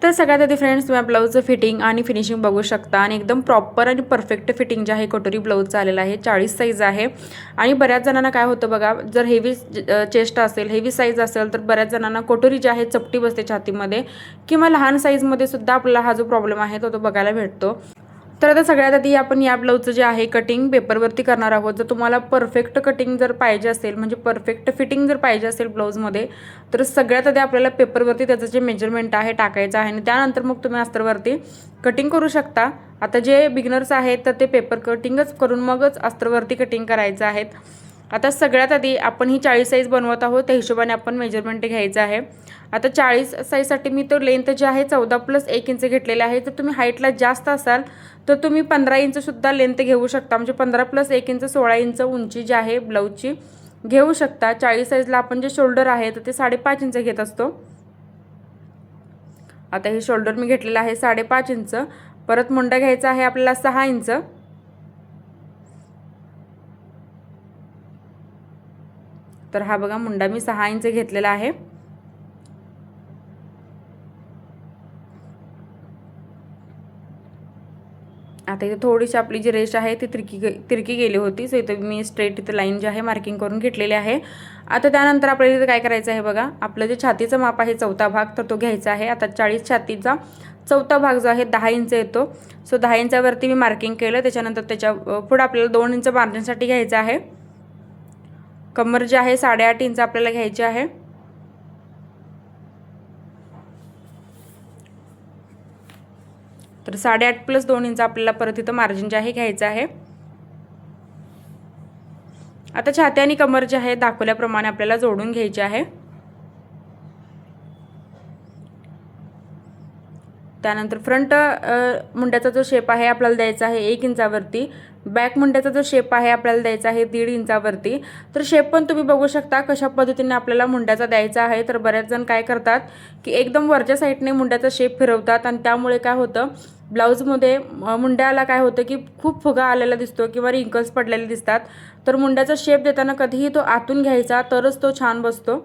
तर सगळ्यात आधी फ्रेंड्स तुम्ही ब्लाऊजचं फिटिंग आणि फिनिशिंग बघू शकता आणि एकदम प्रॉपर आणि परफेक्ट फिटिंग जे आहे कटोरी ब्लाऊजचं आलेलं आहे. 40 साईज आहे आणि बऱ्याच जणांना काय होतं बघा, जर हेवी चेस्ट असेल, हेवी साईज असेल तर बऱ्याच जणांना कटोरी जी आहे चपटी बसते छातीमध्ये किंवा लहान साईजमध्ये सुद्धा आपल्याला हा जो प्रॉब्लेम आहे तो बघायला भेटतो. तर आता सगळ्यात आधी आपण या ब्लाऊजचं जे आहे कटिंग पेपरवरती करणार आहोत. जर तुम्हाला परफेक्ट कटिंग जर पाहिजे असेल, म्हणजे परफेक्ट फिटिंग जर पाहिजे असेल ब्लाऊजमध्ये, तर सगळ्यात आधी आपल्याला पेपरवरती त्याचं जे मेजरमेंट आहे टाकायचं आहे आणि त्यानंतर मग तुम्ही अस्तरवरती कटिंग करू शकता. आता जे बिगिनर्स आहेत तर ते पेपर कटिंगच करून मगच अस्तरवरती कटिंग करायचं आहेत. आता सगळ्यात आधी आपण ही 40 साईज बनवत आहोत, त्या हिशोबाने आपण मेजरमेंट घ्यायचं आहे. आता 40 साईजसाठी मी तो लेंथ जे आहे 14+1 इंच घेतलेला आहे. जर तुम्ही हाईटला जास्त असाल तर तुम्ही 15 इंचसुद्धा लेंथ घेऊ शकता, म्हणजे 15+1 इंच 16 इंच उंची जी आहे ब्लाऊजची घेऊ शकता. 40 साईजला आपण जे शोल्डर आहे तर ते 5.5 इंच घेत असतो. आता हे शोल्डर मी घेतलेलं आहे 5.5 इंच. परत मुंडा घ्यायचा आहे आपल्याला 6 इंच. तर हा बघा मुंडा मी 6 इंच घेतलेला आहे. आता इथे थोडीशी आपली जी रेष आहे ती तिरकी गेली होती, सो इथे मी स्ट्रेट इथे लाईन जी आहे मार्किंग करून घेतलेली आहे. आता त्यानंतर आपल्याला इथे काय करायचं आहे बघा, आपलं जे छातीचं माप आहे चौथा भाग तर तो घ्यायचा आहे. आता 40 छातीचा चौथा भाग जो आहे 10 इंच येतो. सो 10 इंचावरती मी मार्किंग केलं. त्याच्यानंतर त्याच्या पुढे आपल्याला 2 इंच मार्जिनसाठी घ्यायचं आहे. कमर जे आहे 8.5 इंच आपल्याला घ्यायची आहे. तर 8.5+2 इंच आपल्याला परत इथं मार्जिन जे आहे घ्यायचं आहे. आता छाती आणि कमर जे आहे दाखवल्याप्रमाणे आपल्याला जोडून घ्यायचे आहे. त्यानंतर फ्रंट मुंड्याचा जो शेप आहे आपल्याला द्यायचा आहे 1 इंचावरती. बॅक मुंड्याचा जो शेप आहे आपल्याला द्यायचा आहे 1.5 इंचावरती. तर शेप पण तुम्ही बघू शकता कशा पद्धतीने आपल्याला मुंड्याचा द्यायचा आहे. तर बऱ्याच जण काय करतात की एकदम वरच्या साईडने मुंड्याचा शेप फिरवतात आणि त्यामुळे काय होतं, ब्लाऊजमध्ये मुंड्याला काय होतं की खूप फुगा आलेला दिसतो किंवा रिंकल्स पडलेले दिसतात. तर मुंड्याचा शेप देताना कधीही तो आतून घ्यायचा, तरच तो छान बसतो.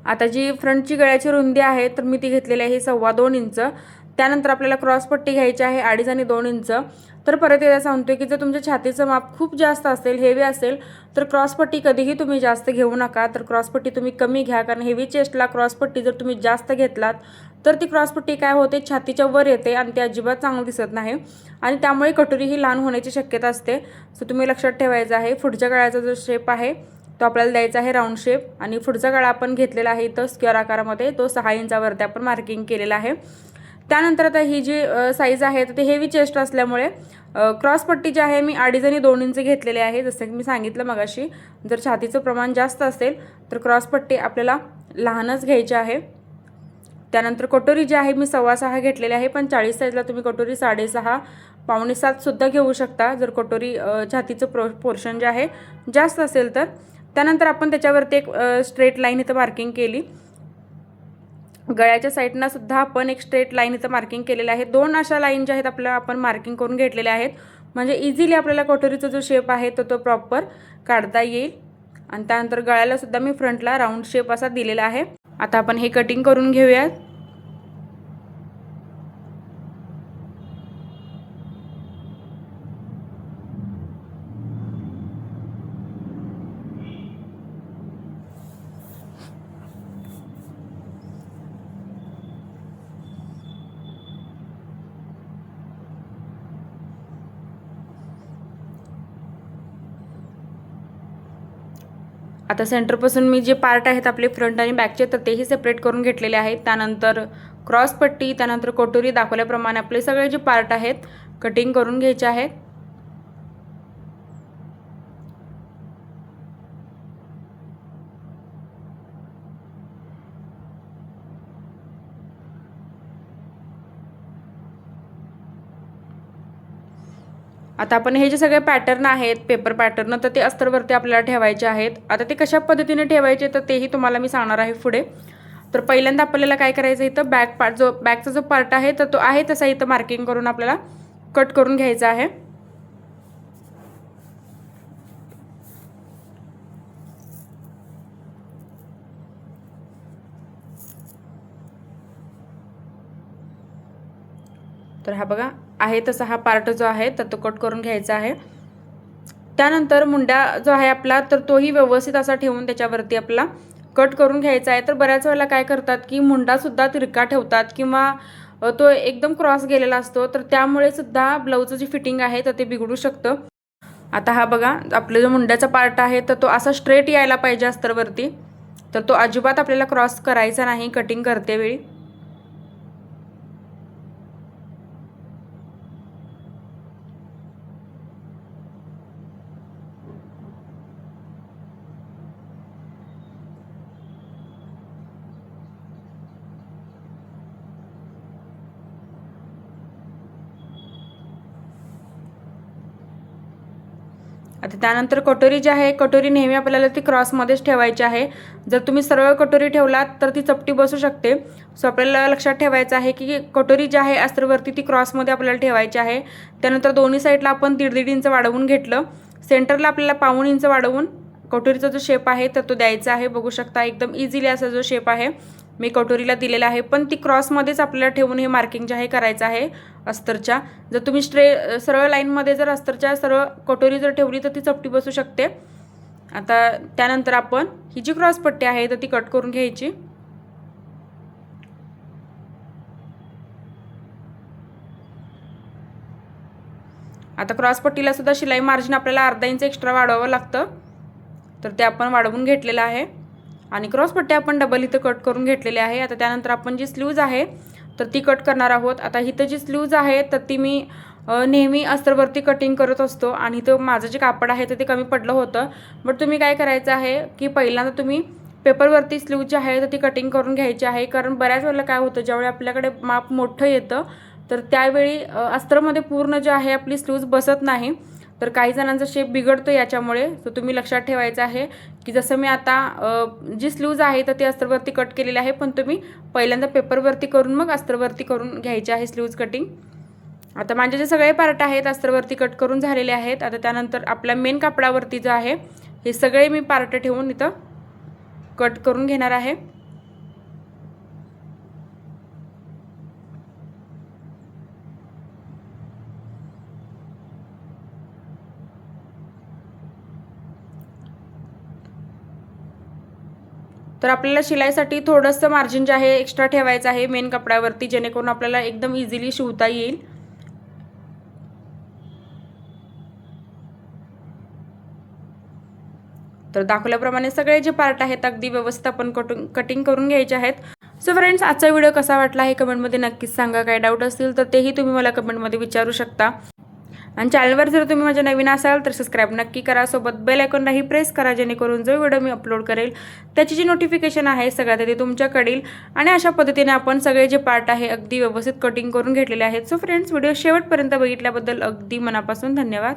आता जी फ्रंटची गळ्याची रुंदी आहे तर मी ती घेतलेली आहे 2.25 इंच. त्यानंतर आपल्याला क्रॉसपट्टी घ्यायची आहे 2.5 आणि 2 इंच. तर परत एकदा सांगतोय की जर तुमच्या छातीचं माप खूप जास्त असेल, हेवी असेल, तर क्रॉसपट्टी कधीही तुम्ही जास्त घेऊ नका. तर क्रॉसपट्टी तुम्ही कमी घ्या, कारण हेवी चेस्टला क्रॉसपट्टी जर तुम्ही जास्त घेतलात तर ती क्रॉसपट्टी काय होते, छातीच्या वर येते आणि ते अजिबात चांगलं दिसत नाही आणि त्यामुळे कटोरी ही लहान होण्याची शक्यता असते. सो तुम्ही लक्षात ठेवायचं आहे. पुढच्या गळ्याचा जो शेप आहे तो आपल्याला द्यायचा आहे राऊंड शेप आणि पुढचा गळा आपण घेतलेला आहे इथं स्क्वेअर आकारामध्ये, तो 6 इंचावरती आपण मार्किंग केलेला आहे. त्यानंतर आता ही जी साईज आहे तर ते हेवी चेस्ट असल्यामुळे क्रॉसपट्टी जी आहे मी 2.5 आणि 2 इंच घेतलेले आहे. जसं की मी सांगितलं मगाशी, जर छातीचं प्रमाण जास्त असेल तर क्रॉसपट्टी आपल्याला लहानच घ्यायची आहे. त्यानंतर कटोरी जी आहे मी 6.25 घेतलेली आहे, पण 40 साईजला तुम्ही कटोरी 6.5 पावणे 7 सुद्धा घेऊ शकता, जर कटोरी छातीचं पोर्शन जे आहे जास्त असेल तर. त्यानंतर आपण त्याच्यावरती एक स्ट्रेट लाईन इथं मार्किंग केली. गळ्याच्या साईडनं सुद्धा आपण एक स्ट्रेट लाईन इथं मार्किंग केलेलं आहे. 2 अशा लाईन ज्या आहेत आपल्याला आपण मार्किंग करून घेतलेल्या आहेत, म्हणजे इझिली आपल्याला कटोरीचा जो शेप आहे तो प्रॉपर काढता येईल. आणि त्यानंतर गळ्याला सुद्धा मी फ्रंटला राऊंड शेप असा दिलेला आहे. आता आपण हे कटिंग करून घेऊयात. आता सेंटरपासून मी जे पार्ट आहेत आपले फ्रंट आणि बॅकचे तर तेही सेपरेट करून घेतलेले आहेत. त्यानंतर क्रॉसपट्टी, त्यानंतर कटोरी दाखवल्याप्रमाणे आपले सगळे जे पार्ट आहेत कटिंग करून घ्यायचे आहेत. आता आपण हे जे सगळे पॅटर्न आहेत पेपर पॅटर्न तर ते अस्तरवरती आपल्याला ठेवायचे आहेत. आता ते कशा पद्धतीने ठेवायचे तर तेही तुम्हाला मी सांगणार आहे पुढे. तर पहिल्यांदा आपल्याला काय करायचं, इथं बॅकचा जो पार्ट आहे तर तो आहे तसा इथं मार्किंग करून आपल्याला कट करून घ्यायचा आहे. तर हा बघा आहे तसा हा पार्ट जो आहे तर तो कट करून घ्यायचा आहे। त्यानंतर मुंड्या जो आहे आपला तर तोही व्यवस्थित असा ठेवून त्याच्यावरती आपला कट करून घ्यायचा आहे। तर बऱ्याच वेळेला काय करतात की मुंडासुद्धा तिरका ठेवतात किंवा तो एकदम क्रॉस गेलेला असतो, तर त्यामुळे सुद्धा ब्लाऊजचं जी फिटिंग आहे तर ते बिघडू शकतं। आता हा बघा आपला जो मुंड्याचा पार्ट आहे तर तो असा स्ट्रेट यायला पाहिजे अस्तरवरती, तर तो अजिबात आपल्याला क्रॉस करायचा नाही कटिंग करते वेळी। आता त्यानंतर कटोरी जी आहे, कटोरी नेहमी आपल्याला ती क्रॉसमध्येच ठेवायची आहे। जर तुम्ही सरळ कटोरी ठेवलात तर ती चपटी बसू शकते। सो आपल्याला लक्षात ठेवायचं आहे की कटोरी जी आहे अस्तरवरती ती क्रॉसमध्ये आपल्याला ठेवायची आहे। त्यानंतर दोन्ही साईडला आपण 1.5 इंच वाढवून घेतलं, सेंटरला आपल्याला 1.25 इंच वाढवून कटोरीचा जो शेप आहे तर तो द्यायचा आहे। बघू शकता एकदम इझिली असा जो शेप आहे मी कटोरीला दिलेला आहे, पण ती क्रॉसमध्येच आपल्याला ठेवून हे मार्किंग जे आहे करायचं आहे अस्तरच्या। जर तुम्ही सरळ लाईनमध्ये जर अस्तरच्या सरळ कटोरी जर ठेवली तर ती चपटी बसू शकते। आता त्यानंतर आपण ही जी क्रॉस पट्टी आहे तर ती कट करून घ्यायची। आता क्रॉस पट्टीला सुद्धा शिलाई मार्जिन आपल्याला 1/2 इंच एक्स्ट्रा वाढवावं लागतं, तर ते आपण वाढवून घेतलेलं आहे आणि क्रॉस पट्टी आपण डबल इथं कट करून घेतलेली आहे। आता त्यानंतर आपण जी स्लीव्ज आहे तर ती कट करणार आहोत। आता इथं जी स्लीव्ज आहे तर ती मी नेहमी अस्तरवरती कटिंग करत असतो आणि इथं माझं जे कापड आहे तर ते कमी पडलं होतं, बट तुम्ही काय करायचं आहे की पहिल्यांदा तुम्ही पेपरवरती स्लीव जी आहे तर ती कटिंग करून घ्यायची आहे। कारण बऱ्याच वेळेला काय होतं, ज्यावेळी आपल्याकडे माप मोठं येतं तर त्यावेळी अस्तरमध्ये पूर्ण जे आहे आपली स्लीव्ज बसत नाही, तर काही जणांचा शेप बिघडतो याच्यामुळे। तर तुम्ही लक्षात ठेवायचं आहे की जसं मी आता जी स्लीव्ज आहे तर ती अस्तरवरती कट केलेली आहे, पण तुम्ही पहिल्यांदा पेपरवरती करून मग अस्तरवरती करून घ्यायची आहे स्लीव्ज कटिंग। आता माझे जे सगळे पार्ट आहेत अस्तरवरती कट करून झालेले आहेत। आता त्यानंतर आपल्या मेन कापडावरती जे आहे हे सगळे मी पार्ट ठेवून इथं कट करून घेणार आहे। तर आपल्याला शिलाईसाठी थोडंसं मार्जिन जे आहे एक्स्ट्रा ठेवायचं आहे मेन कपड्यावरती, जेणेकरून आपल्याला एकदम इझिली शिवता येईल। तर दाखवल्याप्रमाणे सगळे जे पार्ट आहेत अगदी व्यवस्थित आपण कटिंग करून घ्यायचे आहेत। सो फ्रेंड्स, आजचा व्हिडिओ कसा वाटला हे कमेंटमध्ये नक्कीच सांगा। काही डाऊट असतील तर तेही तुम्ही मला कमेंटमध्ये विचारू शकता आणि चॅनलवर जर तुम्ही माझ्या नवीन असाल तर सबस्क्राईब नक्की करा, सोबत बेल आयकॉनलाही प्रेस करा, जेणेकरून जो व्हिडिओ मी अपलोड करेल त्याची जी नोटिफिकेशन आहे सगळ्यात आधी तुमच्याकडे येईल। आणि अशा पद्धतीने आपण सगळे जे पार्ट आहे अगदी व्यवस्थित कटिंग करून घेतलेले आहेत। सो फ्रेंड्स, व्हिडिओ शेवटपर्यंत बघितल्याबद्दल अगदी मनापासून धन्यवाद।